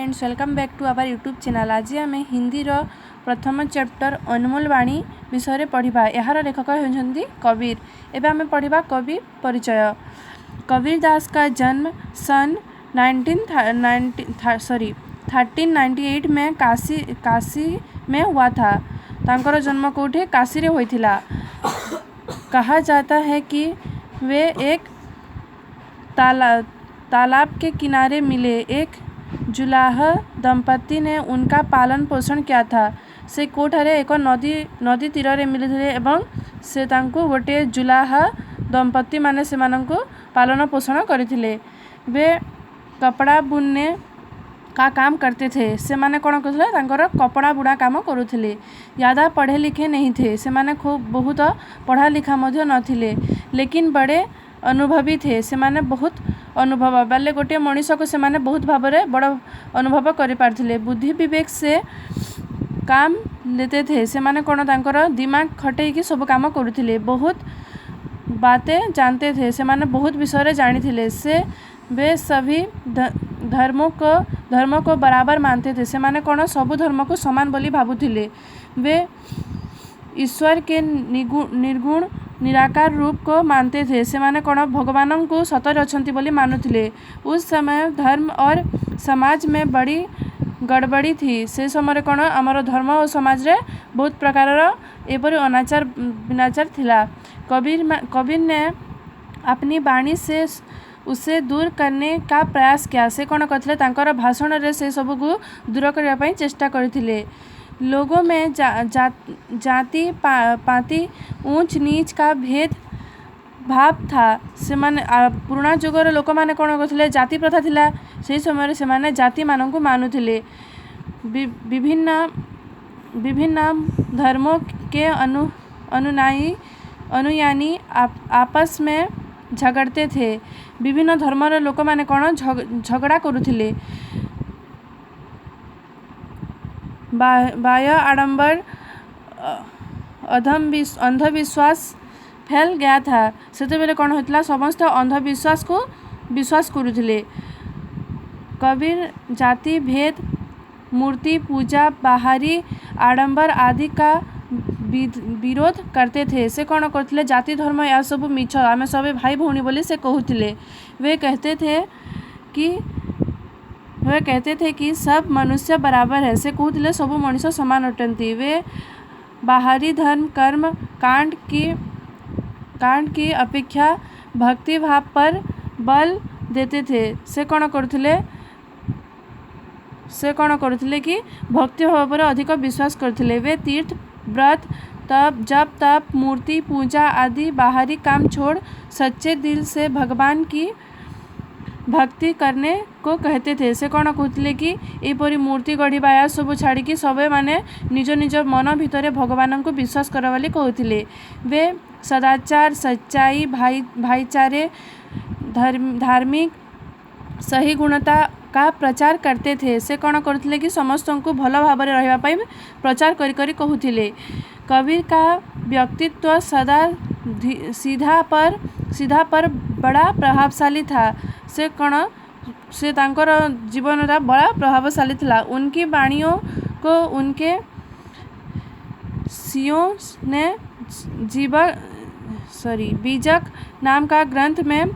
Friends, welcome back to our YouTube channel. आज आम हिंदी प्रथम चैप्टर अनमोल वाणी विषय पढ़ा। यार लेखक होती कबीर। एवं आम पढ़ा कवि परिचय। कबीर दास का जन्म सन 1398 में काशी में हुआ था। तांकर जन्म कोठे काशी रे होइथिला। कहा जाता है कि वे एक तालाब के किनारे मिले। एक जुलाह दंपति ने उनका पालन पोषण किया था। से कोठारे एक नदी तीर रे मिली एवं से तांको गोटे जुलाह दंपति माने से माननको पालन पोषण करथिले। वे कपड़ा बुनने का काम करते थे। से माने कौन करथिले, तांकर कपड़ा बुणा काम करुथिले। ज़्यादा पढ़े लिखे नहीं थे। से माने खूब बहुत पढ़ा लिखा मध्य नथिले, लेकिन बड़े अनुभवी थे। से माने बहुत अनुभव बाले गोटे मनीष को से माने बहुत भाव में बड़ अनुभव कर पारथिले। बुद्धि विवेक से काम लेते थे। से माने कौन तांकर दिमाग खटेई सब काम करुथिले। बहुत बातें जानते थे। से माने बहुत विषय जानी थे। से वे सभी धर्मों को बराबर मानते थे। से माने कौन सब धर्म को समान बोली भावुथिले। वे ईश्वर के निर्गुण निराकार रूप को मानते थे। से माने कौन भगवान को सतर अछंती बोली मानुथिले। उस समय धर्म और समाज में बड़ी गड़बड़ी थी। से समय कौन आमर धर्म और समाज रे बहुत प्रकार एपरी अनाचार विनाचार थिला। कबीर ने अपनी वाणी से उसे दूर करने का प्रयास किया। से कौन करथिले, तांकर भाषण रे से सब को दूर करने पई चेष्टा करथिले। लोगों में जाति पाति ऊंच नीच का भेद भाव था। से माने पुराना जुगर लोक माने कौन करथिले, जाति प्रथा थिला। से समय से माने जाति मानन को मानुथिले। विभिन्न धर्मों के अनुयायी आपस में झगड़ते थे। विभिन्न धर्मर लोक माने कौन झगड़ा करुथिले। बाह्य आडंबर अंधविश्वास फैल गया था। सेते बेले कौन होतला, समस्त अंधविश्वास को विश्वास करुथिले। कबीर जाति भेद, मूर्ति पूजा, बाहरी आडंबर आदि का विरोध करते थे। से कौन करथिले, जाति धर्म या सब मिछ, आमे सब भाई भौणी बोली से कहूथिले। वे कहते थे कि सब मनुष्य बराबर है। से कहूथिले सब मनुष्य समान अटंती। वे बाहरी धर्म कर्म कांड की अपेक्षा भक्ति भाव पर बल देते थे। से कौन करथिले कि भक्ति भाव पर अधिक विश्वास करथिले। वे तीर्थ व्रत जप तप मूर्ति पूजा आदि बाहरी काम छोड़ सच्चे दिल से भगवान की भक्ति करने को कहते थे। से कौन कहते कि एपरी मूर्ति गढ़ा या सब छाड़ी सबे माने निज निज मन भितर भगवान को विश्वास कर वाली कहते। वे सदाचार सच्चाई भाईचारे धार्मिक सही गुणता का प्रचार करते थे। से कौन करथिले कि समस्त को भल भाव में रहिबा पई प्रचार करी कहूथिले। कबीर का व्यक्तित्व सदा सीधा पर बड़ा प्रभावशाली था। से कौन से तांकर जीवन बड़ा प्रभावशाली था। उनकी वाणियों को उनके सियों ने बीजक नाम का ग्रंथ में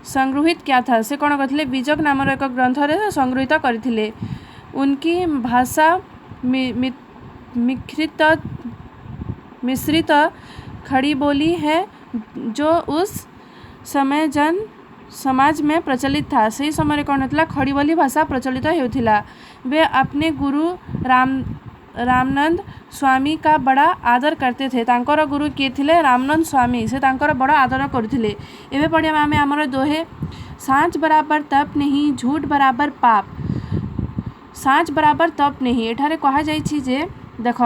संग्रहित किया था। से कौन कहते बीजक नाम एक ग्रंथ रे संग्रहित करथिले। उनकी भाषा मिश्रित खड़ी बोली है, जो उस समय जन समाज में प्रचलित था। सही समय कौन होता, खड़ी बोली भाषा प्रचलित होता। वे अपने गुरु रामानंद स्वामी का बड़ा आदर करते थे। तांकर गुरु किए थे रामानंद स्वामी। से तांकर बड़ा आदर करथिले। एबे पढ़िया आमे हमर दोहे, सांच बराबर तप नहीं, झूठ बराबर पाप। सांच बराबर तप नहीं, एठारे कहा जाइछि जे देख,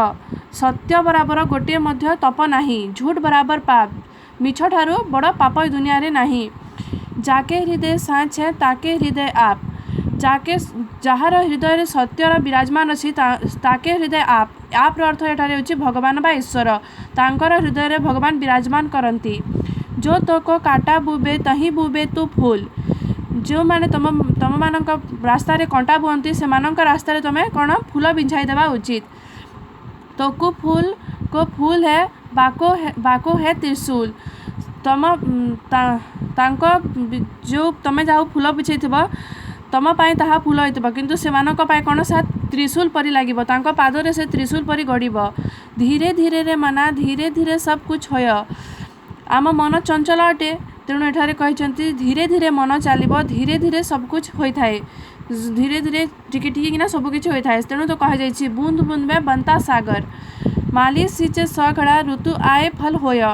सत्य बराबर गोटे मध्य तप नहीं, झूठ बराबर पाप, मिछ ठारू बड़ पाप दुनिया रे नहीं। जाके हृदय सांच है ताके हृदय आप। जाके जार हृदय सत्यर विराजमान अच्छी ताके हृदय आप अर्थ एठारे होछि भगवान बा ईश्वर। तांकर हृदय रे भगवान विराजमान करती। जो तो को काटा बुबे तही बुबे तू फूल। जो माने तुम मानक रास्तार कंटा बुहती से रास्तार तुम कौन फूल बिछाई देवा उचित। तो को फूल है बाको है त्रिशूल। तुम जो तुम जहाँ फूल बिछाई तुम पाई ताहा फूल होइतिबो किंतु सेमानक पाई कौन सा त्रिशूल परी लागिबो। तांको पादरे से त्रिशूल परी गड़िबो। धीरे धीरे रे मना धीरे धीरे सब कुछ होय। आम मन चंचल अटे तेणु एठारे कहते धीरे धीरे मन चलो धीरे धीरे सब कुछ होता है। धीरे धीरे टिके टिके किना सब किछ होता है। तेणु तो कह जाइए बूंद बूंद में बनता सागर। माली सींचे 100 घड़ा ऋतु आए फल होय।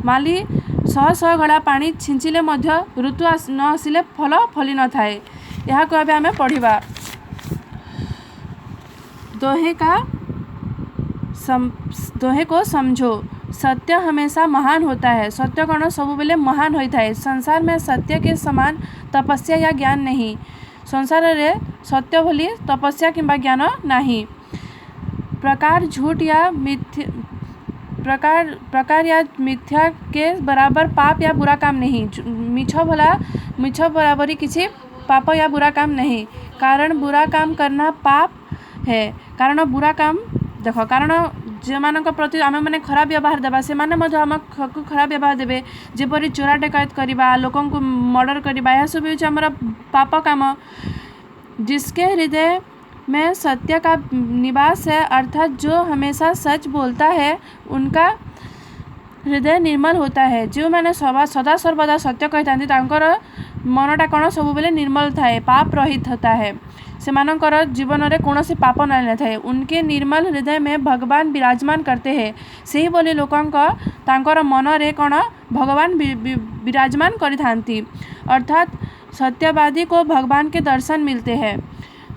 माली 100 घड़ा पानी छिंचिले मध्य ऋतु न आसिले फल फली न थाए। यहाँ को आमे पढ़िबा दोहे को समझो। सत्य हमेशा महान होता है। सत्य कौन सब बेले महान होता है। संसार में सत्य के समान तपस्या या ज्ञान नहीं। संसार रे सत्य भली तपस्या किंबा ज्ञान नहीं। प्रकार झूठ या प्रकार या मिथ्या के बराबर पाप या बुरा काम नहीं। मिछ बराबरी किसी पाप या बुरा काम नहीं। कारण बुरा काम करना पाप है। कारण बुरा काम देख कारण जो मान प्रति आम मैंने खराब व्यवहार देवा से आमको खराब व्यवहार देवे। जेपरी चोरा डकैत करवा लोक मर्डर करवा यह सब हमारा पाप काम। जिसके हृदय में सत्य का निवास है अर्थात जो हमेशा सच बोलता है उनका हृदय निर्मल होता है। जो मैंने सदा सर्वदा सत्य कहता मनटा कौन सब बेले निर्मल थाए पाप रहित होता है। से मानकर जीवन में कौन सी पाप न थाए। उनके निर्मल हृदय में भगवान विराजमान करते हैं। से ही बोली लोकंकर मन रे कौन भगवान विराजमान करिथांती। अर्थात सत्यवादी को भगवान के दर्शन मिलते हैं।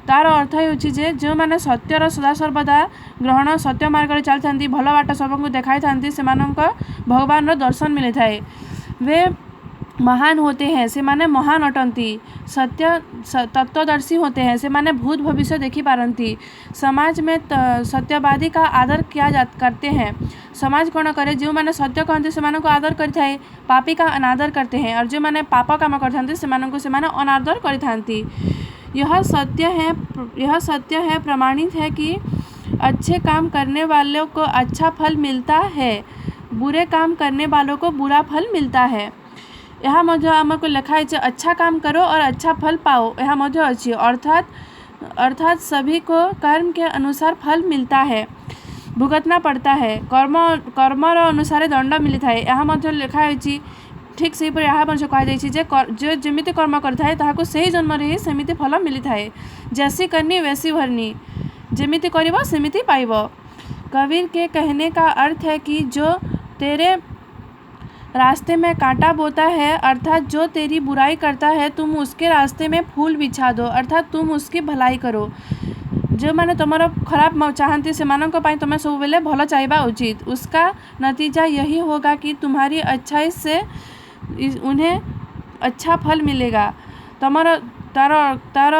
तार अर्थ हो जो मैंने सत्यर सदा सर्वदा ग्रहण सत्य मार्ग चलती भल बाट सबको देखाई था से भगवान दर्शन मिली थाए। वे महान होते हैं। से माने महान अटंती। सत्य तत्वदर्शी होते हैं। से माने भूत भविष्य देखी पारंती। समाज में सत्यवादी का आदर करते हैं। समाज कौन करे जो मैंने सत्य कहते से आदर करें पापी का अनादर करते हैं। और जो मैंने पाप काम करते से अनादर करें। यह सत्य है प्रमाणित है कि अच्छे काम करने वालों को अच्छा फल मिलता है। बुरे काम करने वालों को बुरा फल मिलता है। यहाँ मध्य आमको लिखा है अच्छा काम करो और अच्छा फल पाओ। यहाँ मध्य अच्छी अर्थात सभी को कर्म के अनुसार फल मिलता है भुगतना पड़ता है। कर्मर अनुसार दंड मिलता है। यहाँ मध्य लिखा है ठीक से यहाँ मध्य कह जो जमी कर्म करता से ही जन्म ही सेमिति फल मिलता है। जैसी करनी वैसी भरनी जमीती कर सेमिति पाइब। कबीर के कहने का अर्थ है कि जो तेरे रास्ते में कांटा बोता है अर्थात जो तेरी बुराई करता है तुम उसके रास्ते में फूल बिछा दो अर्थात तुम उसकी भलाई करो। जो मैंने तुम्हारा खराब चाहती से तुम्हें सब बेले भल चाहिए उचित। उसका नतीजा यही होगा कि तुम्हारी अच्छाई से उन्हें अच्छा फल मिलेगा। तुम्हारा तार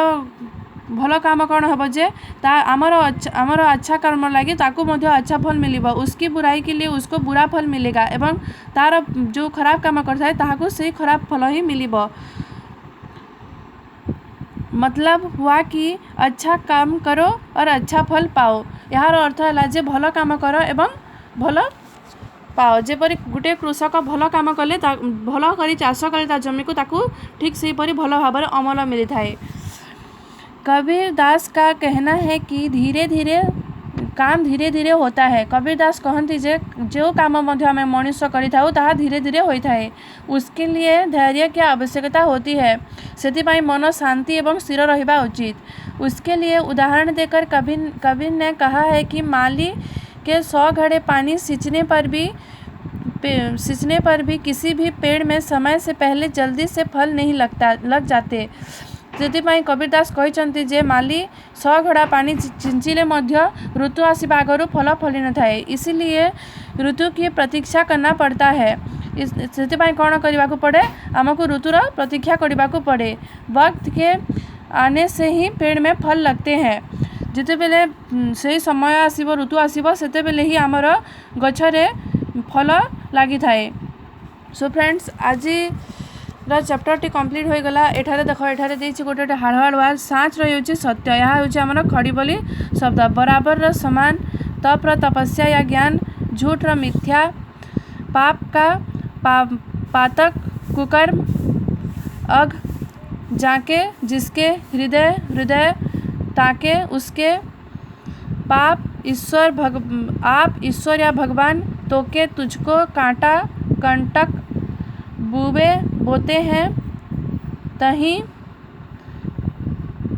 भल काम कौन हम जे आमर अच्छा कर्म लगे ताकू मध्य अच्छा फल मिलिबा। उसकी बुराई के लिए उसको बुरा फल मिलेगा एवं तार जो खराब काम करता है ताकू से खराब फल ही मिलिबा। मतलब हुआ कि अच्छा काम करो और अच्छा फल पाओ। यार अर्थ है जे भल काम करो एवं भल पाओ। जेपरी गोटे कृषक भल काम कले भल कर चाष कले जमी को ताकू ठीक से भल भाव अमल मिली थाए। कबीर दास का कहना है कि धीरे धीरे होता है। कबीर दास कहती जो काम आम मनुष्य करा धीरे धीरे होता है। उसके लिए धैर्य की आवश्यकता होती है। से मन शांति एवं स्थिर रहिबा उचित। उसके लिए उदाहरण देकर कबीर ने कहा है कि माली के 100 घड़े पानी सींचने पर भी किसी भी पेड़ में समय से पहले जल्दी से फल नहीं लग जाते। से कबीर दास कहते जे माली 100 घड़ा पानी छिंचिले मध्य ऋतु आसवा आगु फल फली न थाए। इसलिए ऋतु की प्रतीक्षा करना पड़ता है। से कौन करने को पड़े आमको ऋतुर प्रतीक्षा करने को पड़े। वक्त के आने से ही पेड़ में फल लगते हैं। जिते बेले से समय आसब ऋतु आसब से बेले ही आमर गछरे फल लगी थाए। सो फ्रेंड्स आज चैप्टर टी कंप्लीट हो गला। एठारे देखो एठारे देछि गोटे हाड़ हाड़ वार साँच रही सत्य यह हूँ आमर खड़ी बोली शब्द बराबर र समान तप र तपस्या या ज्ञान झूठ र मिथ्या पाप का पातक कुकर्म अघ जाके जिसके हृदय हृदय ताके उसके पाप आप ईश्वर या भगवान तो के तुझको कांटा कंटक बुबे बोते हैं तहीं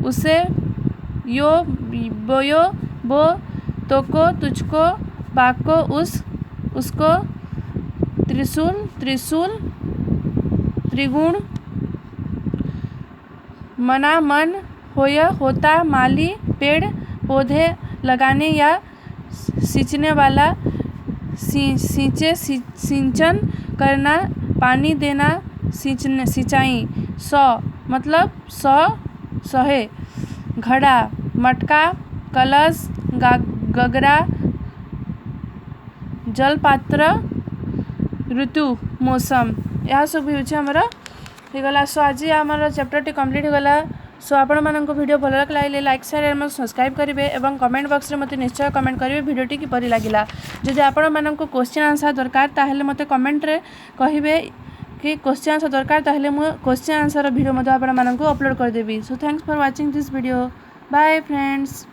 उसे यो बोयो बो तो को तुझको बाको उसको त्रिशूल त्रिगुण मना मन होता माली पेड़ पौधे लगाने या सींचने वाला सिंचन करना पानी देना सिंचाई मतलब सहे घड़ा मटका कलश गगरा जलपात्र ऋतु मौसम यह सब होमर होगला। सो आज आमर चैप्टर टी कंप्लीट होगला। सो आपण मानक वीडियो भल लगे लाइक शेयर एवं सब्सक्राइब करेंगे और कमेंट बॉक्स में मत निश्चय कमेंट करेंगे वीडियोटी किपरि लगिला। जदि आपण मानक क्वेश्चन आंसर दरकार ताहेले मते कमेंट रे कहिबे कि क्वेश्चन आंसर दरकार ताहेले मु क्वेश्चन आंसर वीडियो मते आपण मानक अपलोड कर देबी। So thanks for watching this video. Bye friends.